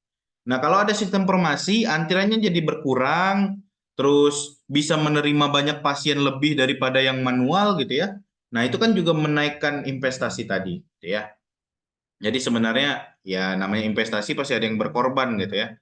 Nah, kalau ada sistem informasi, antriannya jadi berkurang, terus bisa menerima banyak pasien lebih daripada yang manual gitu ya. Nah, itu kan juga menaikkan investasi tadi, gitu ya. Jadi sebenarnya ya namanya investasi pasti ada yang berkorban gitu ya,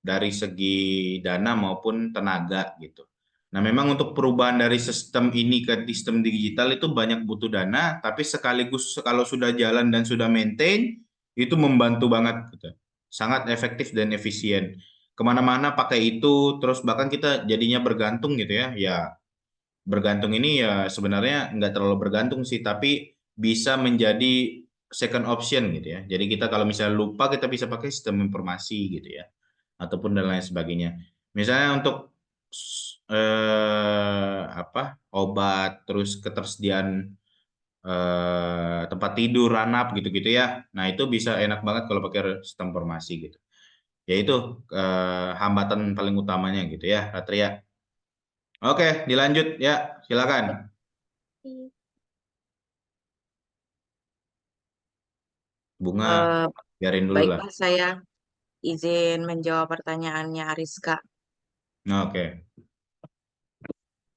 dari segi dana maupun tenaga gitu. Nah, memang untuk perubahan dari sistem ini ke sistem digital itu banyak butuh dana, tapi sekaligus kalau sudah jalan dan sudah maintain, itu membantu banget gitu. Sangat efektif dan efisien. Kemana-mana pakai itu, terus bahkan kita jadinya bergantung gitu ya. Ya, bergantung ini ya sebenarnya nggak terlalu bergantung sih, tapi bisa menjadi second option gitu ya. Jadi kita kalau misalnya lupa, kita bisa pakai sistem informasi gitu ya, ataupun dan lain sebagainya. Misalnya untuk apa obat, terus ketersediaan tempat tidur, ranap gitu-gitu ya. Nah itu bisa enak banget kalau pakai sistem informasi gitu. Ya itu hambatan paling utamanya gitu ya, Ratria. Oke, dilanjut ya, silakan. Bunga, biarin dulu Baik lah. Pak, saya izin menjawab pertanyaannya Ariska. Oke.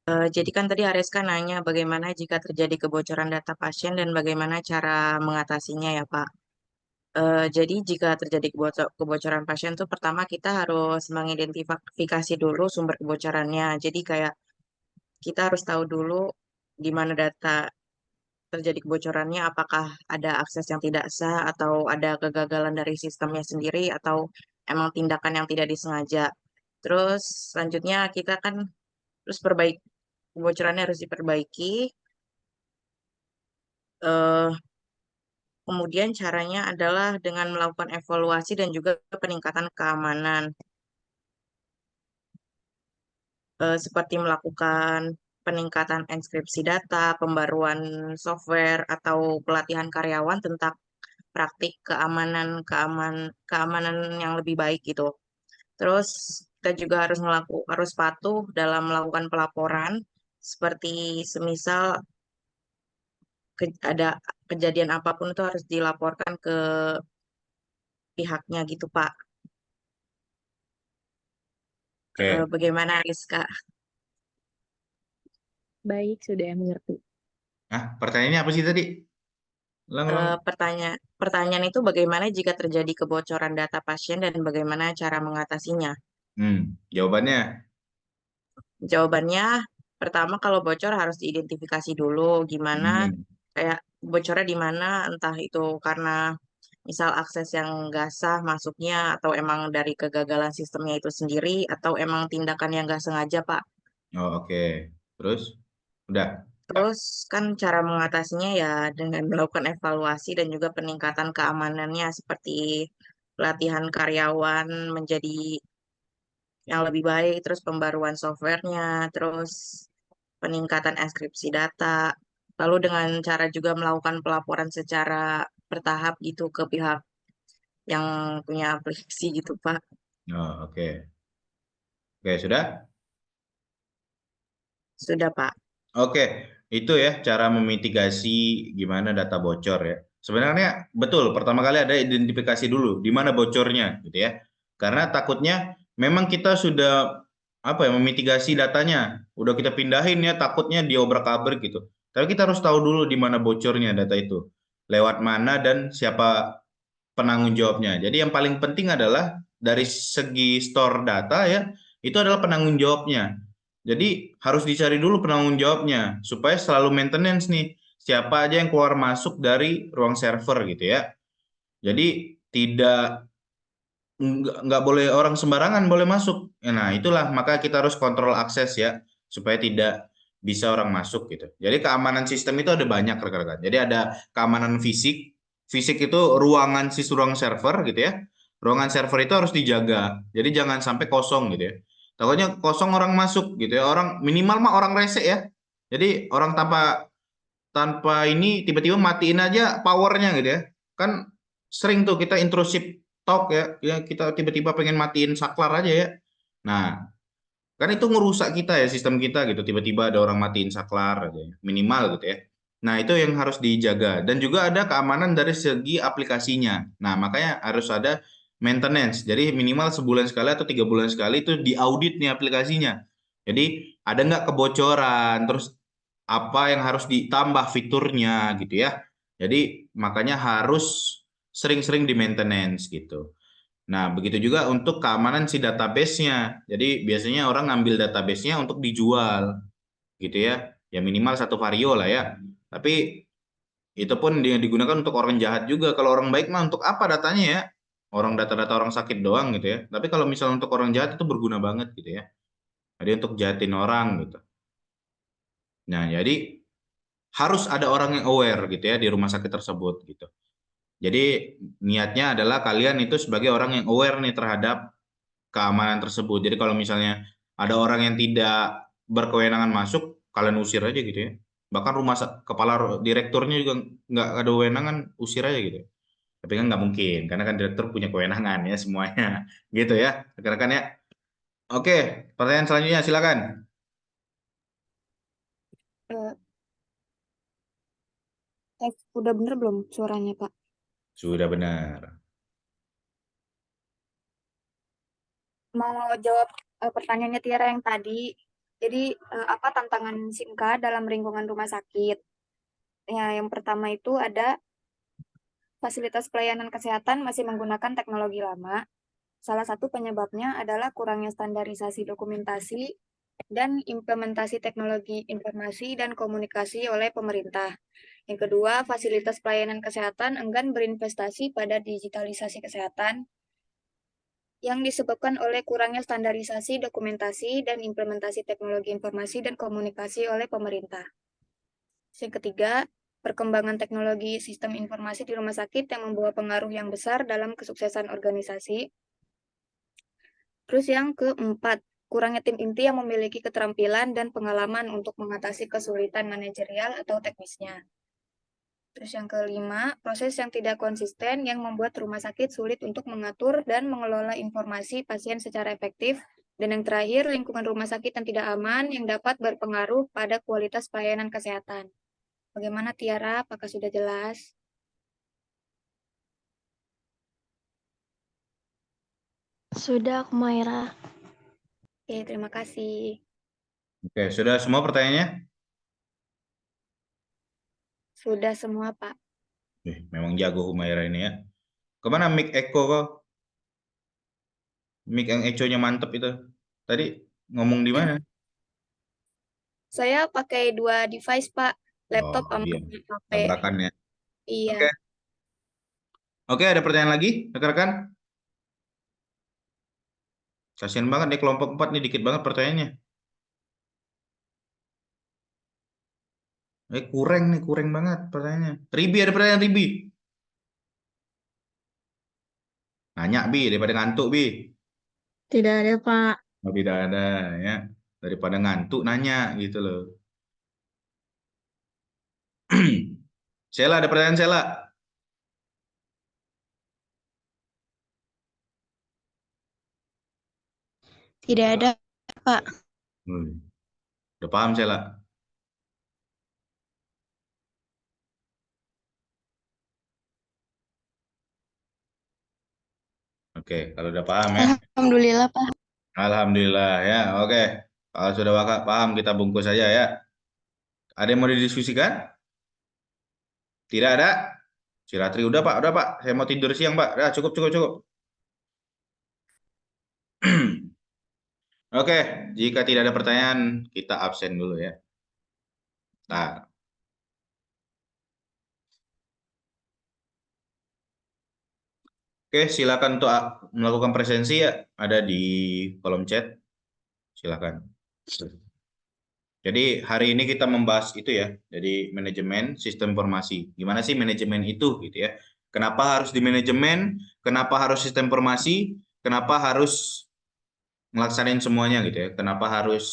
Jadi kan tadi Ariska nanya bagaimana jika terjadi kebocoran data pasien dan bagaimana cara mengatasinya ya Pak. Jadi jika terjadi kebocoran pasien tuh pertama kita harus mengidentifikasi dulu sumber kebocorannya. Jadi kayak kita harus tahu dulu di mana data terjadi kebocorannya, apakah ada akses yang tidak sah atau ada kegagalan dari sistemnya sendiri atau emang tindakan yang tidak disengaja. Terus selanjutnya kita kan terus kebocorannya harus diperbaiki. Eh, Kemudian caranya adalah dengan melakukan evaluasi dan juga peningkatan keamanan, seperti melakukan peningkatan enkripsi data, pembaruan software, atau pelatihan karyawan tentang praktik keamanan yang lebih baik gitu. Terus kita juga harus patuh dalam melakukan pelaporan, seperti semisal ada kejadian apapun itu harus dilaporkan ke pihaknya gitu Pak. Oke. Bagaimana Rizka? Baik, sudah mengerti. Nah, pertanyaannya apa sih tadi? Ulang. Pertanyaan itu bagaimana jika terjadi kebocoran data pasien dan bagaimana cara mengatasinya? Jawabannya. Jawabannya, pertama kalau bocor harus diidentifikasi dulu gimana, Hmm. kayak bocornya di mana, entah itu karena misal akses yang nggak sah masuknya, atau emang dari kegagalan sistemnya itu sendiri, atau emang tindakan yang nggak sengaja, Pak. Oh, oke. Terus? Udah. Terus kan cara mengatasinya ya dengan melakukan evaluasi dan juga peningkatan keamanannya seperti pelatihan karyawan menjadi yang lebih baik, terus pembaruan softwarenya, terus peningkatan enkripsi data, lalu dengan cara juga melakukan pelaporan secara bertahap gitu ke pihak yang punya aplikasi gitu, Pak. Oh, oke. Oke, sudah? Sudah, Pak. Oke, itu ya cara memitigasi gimana data bocor ya. Sebenarnya betul, pertama kali ada identifikasi dulu di mana bocornya gitu ya. Karena takutnya memang kita sudah apa ya memitigasi datanya, udah kita pindahin ya takutnya diobrak-abrik gitu. Tapi kita harus tahu dulu di mana bocornya data itu. Lewat mana dan siapa penanggung jawabnya. Jadi yang paling penting adalah dari segi store data ya, itu adalah penanggung jawabnya. Jadi harus dicari dulu penanggung jawabnya supaya selalu maintenance nih. Siapa aja yang keluar masuk dari ruang server gitu ya. Jadi tidak nggak boleh orang sembarangan boleh masuk. Nah, itulah maka kita harus kontrol akses ya supaya tidak bisa orang masuk gitu. Jadi keamanan sistem itu ada banyak rekan-rekan. Jadi ada keamanan fisik. Fisik itu ruangan ruang server gitu ya. Ruangan server itu harus dijaga. Jadi jangan sampai kosong gitu ya. Takutnya kosong orang masuk gitu ya. Orang minimal mah orang rese ya. Jadi orang tanpa tanpa ini tiba-tiba matiin aja powernya gitu ya. Kan sering tuh kita intrusif talk ya, ya kita tiba-tiba pengen matiin saklar aja ya. Nah, kan itu ngerusak kita ya sistem kita gitu. Tiba-tiba ada orang matiin saklar aja, ya. Minimal gitu ya. Nah, itu yang harus dijaga dan juga ada keamanan dari segi aplikasinya. Nah, makanya harus ada maintenance. Jadi minimal sebulan sekali atau 3 bulan sekali itu diaudit nih aplikasinya. Jadi ada nggak kebocoran, terus apa yang harus ditambah fiturnya gitu ya. Jadi makanya harus sering-sering di maintenance gitu. Nah, begitu juga untuk keamanan si database-nya. Jadi biasanya orang ngambil database-nya untuk dijual gitu ya. Ya minimal satu vario lah ya. Tapi itu pun dia digunakan untuk orang jahat juga. Kalau orang baik mah untuk apa datanya ya? Orang data-data orang sakit doang gitu ya. Tapi kalau misalnya untuk orang jahat itu berguna banget gitu ya. Jadi untuk jahatin orang gitu. Nah, jadi harus ada orang yang aware gitu ya di rumah sakit tersebut gitu. Jadi niatnya adalah kalian itu sebagai orang yang aware nih terhadap keamanan tersebut. Jadi kalau misalnya ada orang yang tidak berkewenangan masuk, kalian usir aja gitu ya. Bahkan kepala direkturnya juga nggak ada kewenangan, usir aja gitu. Tapi kan nggak mungkin, karena kan direktur punya kewenangan ya semuanya. Gitu ya, rekan-rekan ya. Oke, pertanyaan selanjutnya silakan. Eh, udah bener belum suaranya, Pak? Sudah benar. Mau jawab pertanyaannya Tiara yang tadi. Jadi apa tantangan SIMKA dalam lingkungan rumah sakit? Ya, yang pertama itu ada fasilitas pelayanan kesehatan masih menggunakan teknologi lama. Salah satu penyebabnya adalah kurangnya standarisasi dokumentasi dan implementasi teknologi informasi dan komunikasi oleh pemerintah. Yang kedua, fasilitas pelayanan kesehatan enggan berinvestasi pada digitalisasi kesehatan yang disebabkan oleh kurangnya standarisasi dokumentasi dan implementasi teknologi informasi dan komunikasi oleh pemerintah. Yang ketiga, perkembangan teknologi sistem informasi di rumah sakit yang membawa pengaruh yang besar dalam kesuksesan organisasi. Terus yang keempat, kurangnya tim inti yang memiliki keterampilan dan pengalaman untuk mengatasi kesulitan manajerial atau teknisnya. Terus yang kelima, proses yang tidak konsisten yang membuat rumah sakit sulit untuk mengatur dan mengelola informasi pasien secara efektif. Dan yang terakhir, lingkungan rumah sakit yang tidak aman yang dapat berpengaruh pada kualitas pelayanan kesehatan. Bagaimana Tiara? Apakah sudah jelas? Sudah, Kumaira. Oke, terima kasih. Oke, sudah semua pertanyaannya? Sudah semua, Pak. Memang jago Humaira ini ya. Kemana mic Eko kok? Mic yang econya mantep itu. Tadi ngomong di mana? Saya pakai 2 device, Pak. Laptop Oh sama iya, HP. tabrakan ya. Iya. Oke. Oke, ada pertanyaan lagi, rekan-rekan? Kasian banget nih kelompok 4 nih, dikit banget pertanyaannya. Kurang banget pertanyaannya. Ribi, ada pertanyaan Ribi. Nanya Bi, daripada ngantuk Bi. Tidak ada, Pak. Oh, tidak ada ya. Daripada ngantuk nanya gitu loh. Sela, ada pertanyaan Sela. Tidak ada, Pak. Udah paham Sela? Oke, kalau udah paham ya. Alhamdulillah, Pak. Alhamdulillah ya. Oke. Kalau sudah paham kita bungkus saja ya. Ada yang mau didiskusikan? Tidak ada? Ciratri udah Pak. Saya mau tidur siang Pak. Udah cukup. Oke, jika tidak ada pertanyaan, kita absen dulu ya. Nah. Oke, silakan untuk melakukan presensi ya. Ada di kolom chat. Silakan. Jadi hari ini kita membahas itu ya. Jadi manajemen sistem informasi. Gimana sih manajemen itu gitu ya? Kenapa harus di manajemen? Kenapa harus sistem informasi? Kenapa harus ngelaksanain semuanya gitu ya? Kenapa harus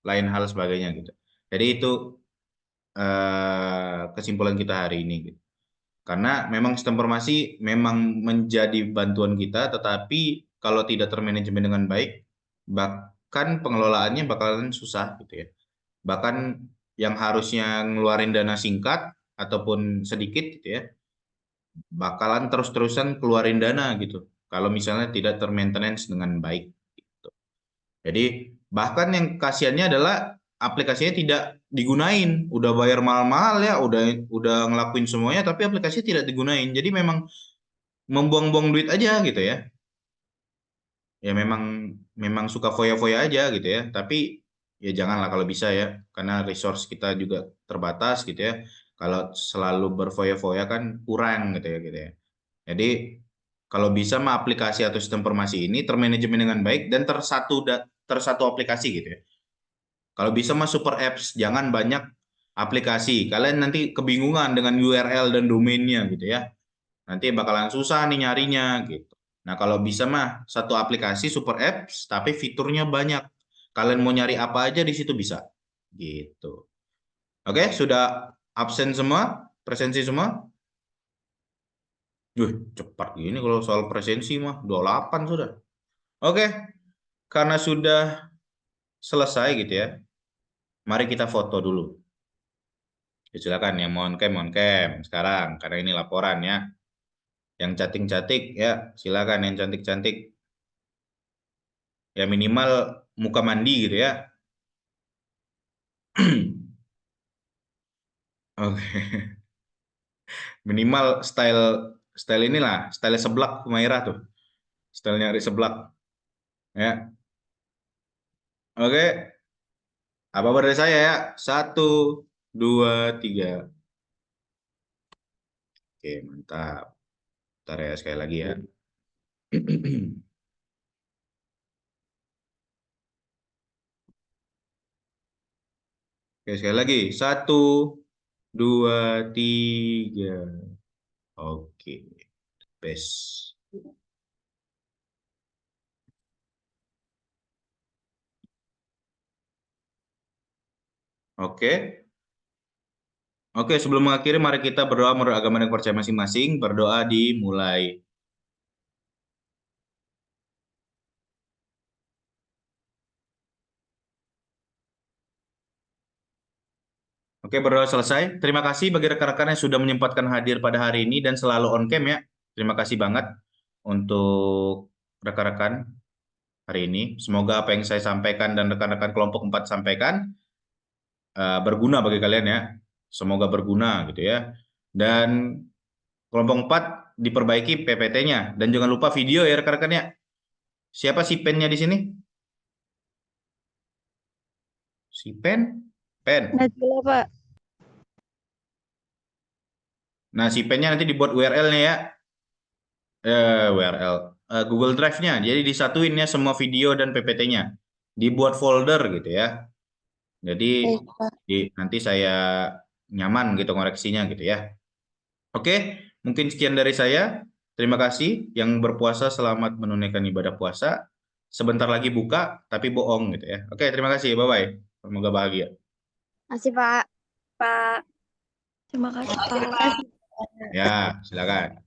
lain hal sebagainya gitu. Jadi itu kesimpulan kita hari ini gitu. Karena memang sistem informasi memang menjadi bantuan kita, tetapi kalau tidak termanajemen dengan baik, bahkan pengelolaannya bakalan susah gitu ya. Bahkan yang harusnya ngeluarin dana singkat ataupun sedikit gitu ya, bakalan terus-terusan keluarin dana gitu. Kalau misalnya tidak termaintenance dengan baik gitu. Jadi bahkan yang kasihannya adalah aplikasinya tidak digunain, udah bayar mahal-mahal ya, udah ngelakuin semuanya, tapi aplikasinya tidak digunain. Jadi memang membuang-buang duit aja gitu ya. Ya memang suka foya-foya aja gitu ya. Tapi ya janganlah kalau bisa ya, karena resource kita juga terbatas gitu ya. Kalau selalu berfoya-foya kan kurang gitu ya. Jadi kalau bisa mah aplikasi atau sistem informasi ini termanajemen dengan baik dan tersatu aplikasi gitu ya. Kalau bisa mah super apps, jangan banyak aplikasi. Kalian nanti kebingungan dengan URL dan domainnya gitu ya. Nanti bakalan susah nih nyarinya gitu. Nah, kalau bisa mah satu aplikasi super apps tapi fiturnya banyak. Kalian mau nyari apa aja di situ bisa. Gitu. Oke, sudah absen semua? Presensi semua? Cepat gini kalau soal presensi mah 28 sudah. Oke, karena sudah selesai gitu ya. Mari kita foto dulu. Ya, silakan yang on cam sekarang karena ini laporan ya. Yang cantik-cantik ya, silakan yang cantik-cantik. Ya minimal muka mandi gitu ya. Oke. Minimal style inilah, style seblak Humaira tuh. Stylenya dari seblak. Ya. Oke. Apa dari saya ya? 1, 2, 3. Oke, mantap. Bentar ya sekali lagi ya. Oke, sekali lagi. 1, 2, 3. Oke. Best. Oke. Oke, sebelum mengakhiri mari kita berdoa menurut agama dan percaya masing-masing. Berdoa dimulai. Oke, berdoa selesai. Terima kasih bagi rekan-rekan yang sudah menyempatkan hadir pada hari ini dan selalu on cam ya. Terima kasih banget untuk rekan-rekan hari ini. Semoga apa yang saya sampaikan dan rekan-rekan kelompok 4 sampaikan berguna bagi kalian ya. Semoga berguna gitu ya. Dan kelompok 4 diperbaiki PPT-nya. Dan jangan lupa video ya rekan-rekan ya. Siapa si pennya di sini? Si pen? Pen. Najila, Pak. Nah, si pennya nanti dibuat URL-nya ya. URL. Google Drive-nya. Jadi disatuin ya semua video dan PPT-nya. Dibuat folder gitu ya. Jadi nanti saya nyaman gitu koreksinya gitu ya. Oke, mungkin sekian dari saya. Terima kasih yang berpuasa selamat menunaikan ibadah puasa. Sebentar lagi buka tapi bohong gitu ya. Oke, terima kasih. Bye-bye. Semoga bahagia. Masih, Pak. Pak. Terima kasih, Pak. Ya, silakan.